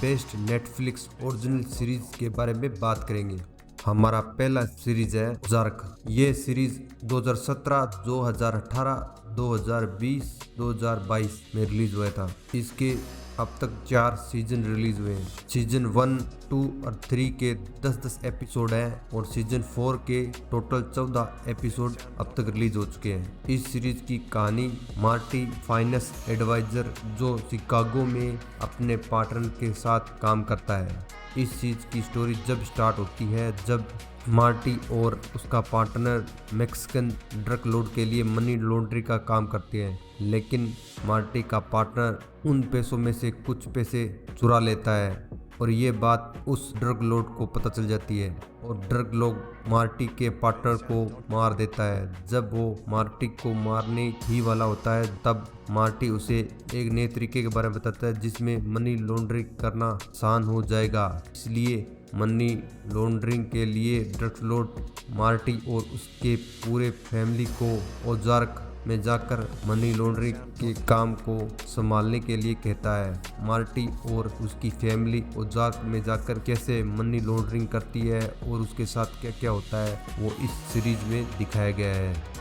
Best Netflix original series के बारे में बात करेंगे। हमारा पहला सीरीज है ज़ार्क। ये सीरीज 2017, 2018, 2020, 2022 में रिलीज हुआ था। इसके अब तक 4 सीजन रिलीज हुए हैं। सीजन 1, 2 और 3 के 10-10 एपिसोड हैं और सीजन 4 के टोटल 14 एपिसोड अब तक रिलीज हो चुके हैं। इस सीरीज की कहानी मार्टी फाइनेंस एडवाइजर जो शिकागो में अपने पार्टनर के साथ काम करता है। इस चीज की स्टोरी जब स्टार्ट होती है जब मार्टी और उसका पार्टनर मैक्सिकन ड्रग लॉर्ड के लिए मनी लॉन्ड्री का काम करते हैं, लेकिन मार्टी का पार्टनर उन पैसों में से कुछ पैसे चुरा लेता है और ये बात उस ड्रग लॉर्ड को पता चल जाती है और ड्रग लॉर्ड मार्टी के पार्टनर को मार देता है। जब वो मार्टी को मारने ही वाला होता है तब मार्टी उसे एक नए तरीके के बारे में बताता है जिसमें मनी लॉन्ड्रिंग करना आसान हो जाएगा। इसलिए मनी लॉन्ड्रिंग के लिए ड्रग लॉर्ड मार्टी और उसके पूरे फैमिली को ओज़ार्क में जाकर मनी लॉन्ड्रिंग के काम को संभालने के लिए कहता है। मार्टी और उसकी फैमिली ओज़ार्क में जाकर कैसे मनी लॉन्ड्रिंग करती है और उसके साथ क्या क्या होता है वो इस सीरीज में दिखाया गया है।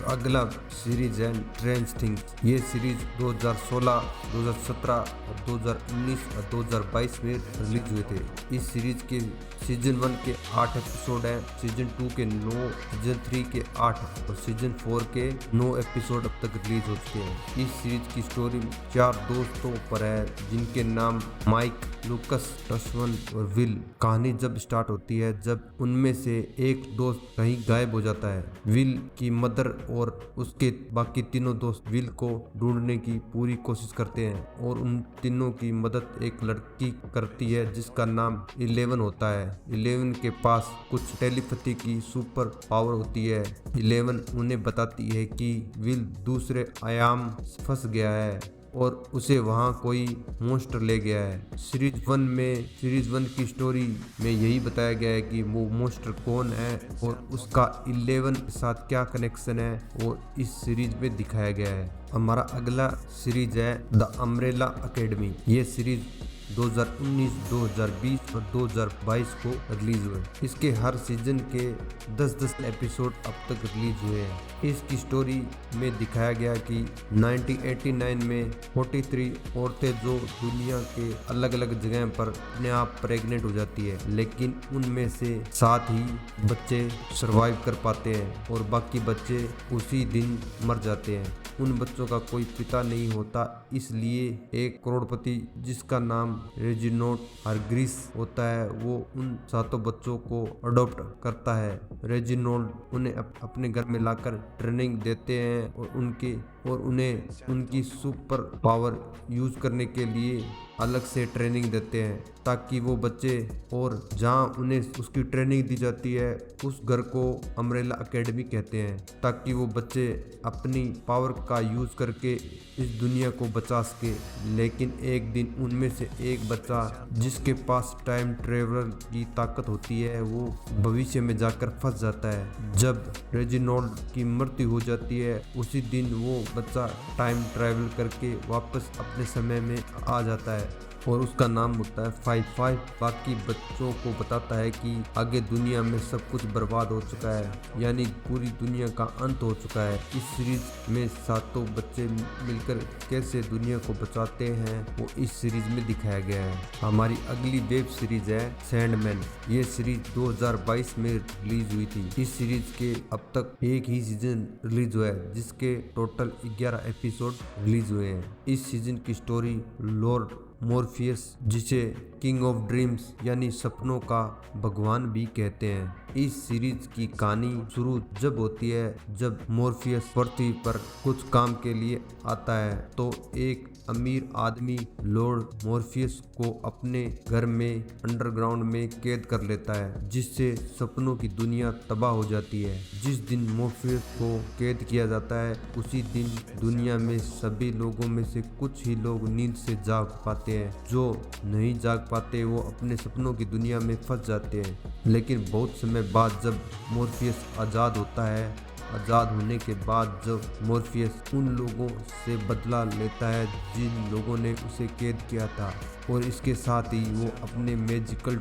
अगला सीरीज है स्ट्रेंज थिंग्स। ये सीरीज 2016, 2017 और 2019 और 2022 में रिलीज हुए थे। इस सीरीज के सीजन 1 के 8 एपिसोड हैं, सीजन 2 के 9, सीजन 3 के 8 और सीजन 4 के 9 एपिसोड अब तक रिलीज हो चुके हैं। इस सीरीज की स्टोरी 4 दोस्तों पर है जिनके नाम माइक, लूकस, टशवन और विल। कहानी जब स्टार्ट होती है जब उनमें से एक दोस्त कहीं गायब हो जाता है। विल की मदर और उसके बाकी तीनों दोस्त विल को ढूंढने की पूरी कोशिश करते हैं और उन तीनों की मदद एक लड़की करती है जिसका नाम 11 होता है। 11 के पास कुछ टेलीपैथी की सुपर पावर होती है। 11 उन्हें बताती है कि विल दूसरे आयाम फंस गया है और उसे वहाँ कोई मॉन्स्टर ले गया है। सीरीज 1 की स्टोरी में यही बताया गया है कि वो मॉन्स्टर कौन है और उसका 11 के साथ क्या कनेक्शन है वो इस सीरीज में दिखाया गया है। हमारा अगला सीरीज है द अम्ब्रेला अकेडमी। ये सीरीज 2019, 2020 और 2022 को रिलीज हुए। इसके हर सीजन के 10-10 एपिसोड अब तक रिलीज हुए हैं। इसकी स्टोरी में दिखाया गया कि 1989 में 43 औरतें जो दुनिया के अलग अलग जगह पर अपने आप प्रेग्नेंट हो जाती है, लेकिन उनमें से 7 ही बच्चे सरवाइव कर पाते हैं और बाकी बच्चे उसी दिन मर जाते हैं। उन बच्चों का कोई पिता नहीं होता, इसलिए एक करोड़पति जिसका नाम रेजिनोल्ड हारग्रीव्स होता है वो उन 7 बच्चों को अडॉप्ट करता है। रेजिनोल्ड उन्हें अपने घर में लाकर ट्रेनिंग देते हैं और उन्हें उनकी सुपर पावर यूज करने के लिए अलग से ट्रेनिंग देते हैं ताकि वो बच्चे और जहाँ उन्हें उसकी ट्रेनिंग दी जाती है उस घर को अम्ब्रेला एकेडमी कहते हैं ताकि वो बच्चे अपनी पावर का यूज करके इस दुनिया को बचा सके। लेकिन एक दिन उनमें से एक बच्चा जिसके पास टाइम ट्रेवलर की ताकत होती है वो भविष्य में जाकर फंस जाता है। जब रेजिनोल्ड की मृत्यु हो जाती है उसी दिन वो बच्चा टाइम ट्रैवल करके वापस अपने समय में आ जाता है और उसका नाम होता है 55। बाकी बच्चों को बताता है कि आगे दुनिया में सब कुछ बर्बाद हो चुका है, यानी पूरी दुनिया का अंत हो चुका है। इस सीरीज में 7 बच्चे मिलकर कैसे दुनिया को बचाते हैं वो इस सीरीज में दिखाया गया है। हमारी अगली वेब सीरीज है सैंडमैन। ये सीरीज 2022 में रिलीज हुई थी। इस सीरीज के अब तक एक ही सीजन रिलीज हुआ है जिसके टोटल 11 एपिसोड रिलीज हुए हैं। इस सीजन की स्टोरी लॉर्ड मॉर्फियस, जिसे किंग ऑफ ड्रीम्स यानी सपनों का भगवान भी कहते हैं। इस सीरीज की कहानी शुरू जब होती है जब मॉर्फियस पृथ्वी पर कुछ काम के लिए आता है तो एक अमीर आदमी लॉर्ड मॉर्फियस को अपने घर में अंडरग्राउंड में कैद कर लेता है जिससे सपनों की दुनिया तबाह हो जाती है। जिस दिन मॉर्फियस को कैद किया जाता है उसी दिन दुनिया में सभी लोगों में से कुछ ही लोग नींद से जाग पाते हैं। जो नहीं जाग पाते वो अपने सपनों की दुनिया में फंस जाते हैं। लेकिन बहुत समय बाद जब मॉर्फियस आज़ाद होता है आज़ाद होने के बाद जब मॉर्फियस उन लोगों से बदला लेता है जिन लोगों ने उसे कैद किया था, और इसके साथ ही वो अपने मैजिकल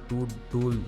टूल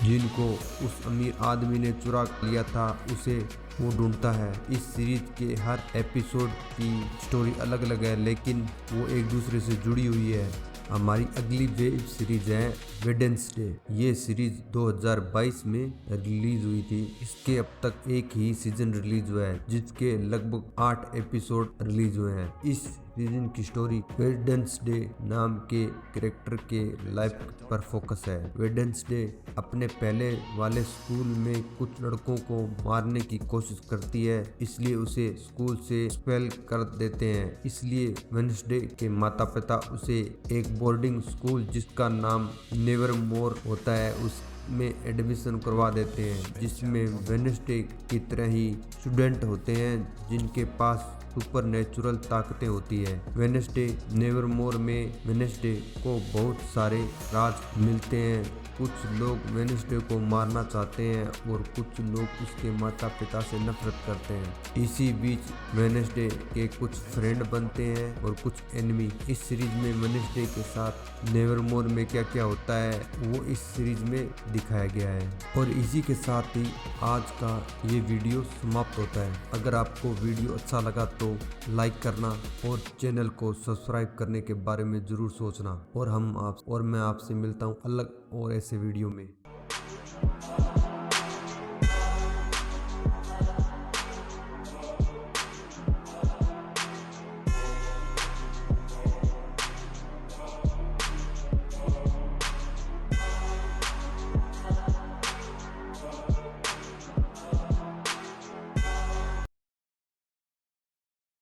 जिनको उस अमीर आदमी ने चुरा लिया था उसे वो ढूंढता है। इस सीरीज के हर एपिसोड की स्टोरी अलग अलग है, लेकिन वो एक दूसरे से जुड़ी हुई है। हमारी अगली वेब सीरीज है वेडनेसडे। ये सीरीज 2022 में रिलीज हुई थी। इसके अब तक एक ही सीजन रिलीज हुआ है, जिसके लगभग 8 एपिसोड रिलीज हुए हैं। इस सीजन की स्टोरी वेडनेसडे नाम के कैरेक्टर के लाइफ पर फोकस है। वेडनेसडे अपने पहले वाले स्कूल में कुछ लड़कों को मारने की कोशिश करती है, इसलिए उसे स्कूल से एक्सपेल कर देते हैं। इसलिए वेडनेसडे के माता पिता उसे एक बोर्डिंग स्कूल जिसका नाम नेवरमोर होता है उसमें एडमिशन करवा देते हैं, जिसमें वेडनेसडे की तरह ही स्टूडेंट होते हैं जिनके पास सुपर नेचुरल ताकतें होती है। वेडनेसडे नेवरमोर में वेडनेसडे को बहुत सारे राज मिलते हैं। कुछ लोग वेडनेसडे को मारना चाहते हैं और कुछ लोग उसके माता पिता से नफरत करते हैं। इसी बीच वेडनेसडे के कुछ फ्रेंड बनते हैं और कुछ एनिमी। इस सीरीज में वेडनेसडे के साथ नेवरमोर में क्या क्या होता है वो इस सीरीज में दिखाया गया है। और इसी के साथ ही आज का ये वीडियो समाप्त होता है। अगर आपको वीडियो अच्छा लगा तो लाइक करना और चैनल को सब्सक्राइब करने के बारे में जरूर सोचना। और मैं आपसे मिलता हूँ अलग और ऐसे वीडियो में।